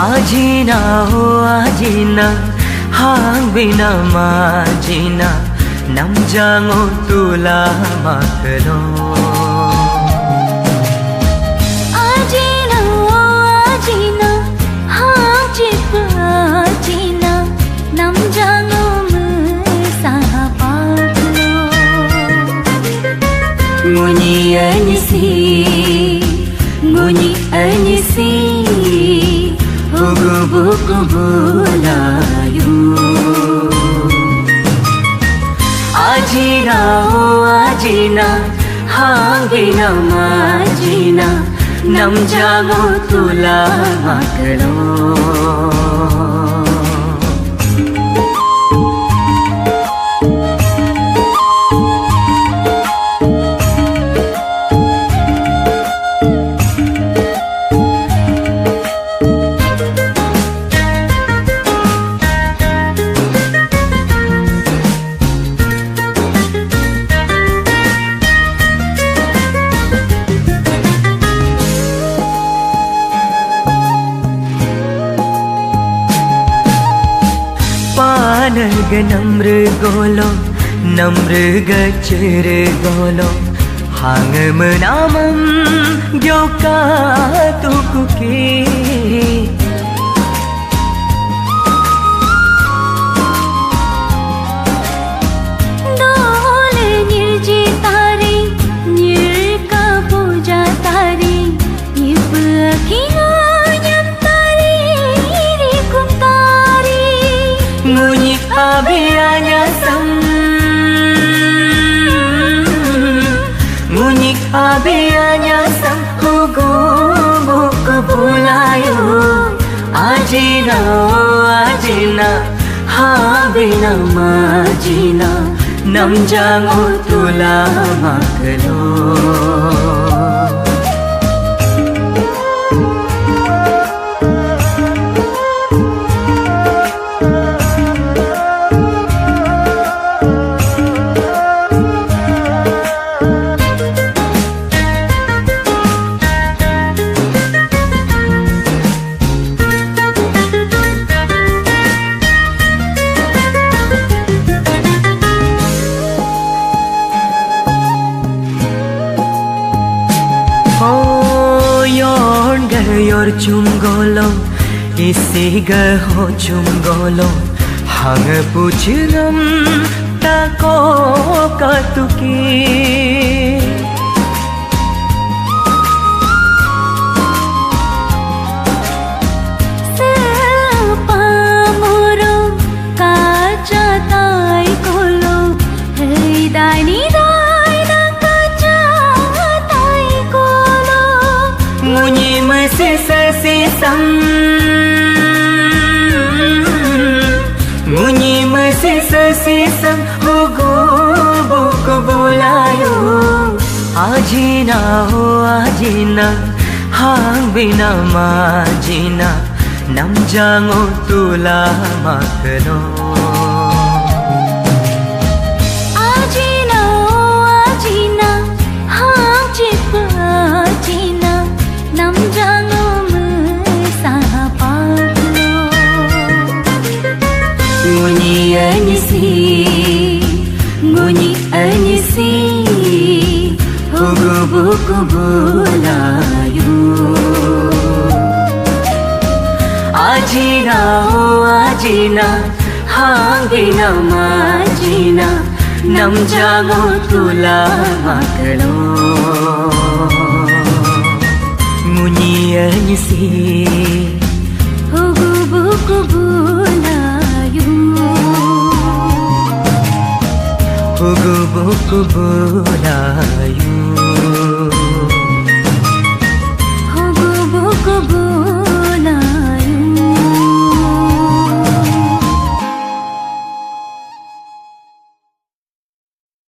आजीना हो आजीना हांगबिना माजीना namjango tula makalo ajina ajina hajip ajina namjango musahapaklo nguni anisi hugubuku bulayu आजीना हो आजीना हांगबिना माजीना namjango tula makalo पानग नम्र गोलो नम्र गचर गोलो हांग मनामम ग्योका तुकुकी डोले निर्जी तारी निर्का पूजा तारी इब अखिया Nguni abiyanya sam Nguni abiyanya sam Hugo buku bulayu Ajina ajina Habina majina Namjango tula makalo yor chumgolo isiga ho chumgolo hang puchram ta ko katuki sepa moro kacha tai kolo heidani Sisam Munyi sisam Hugo buku bulayu Ajina ho ajina Hangbina majina Namjango tula makalo ajina ajina hajip ajina namjango Nguni anisi Hugubuku bulayu Ajina ho ajina Hangbina majina Namjango tula makalo Nguni anisi Hugubuku bulayu Hugubuku bulayu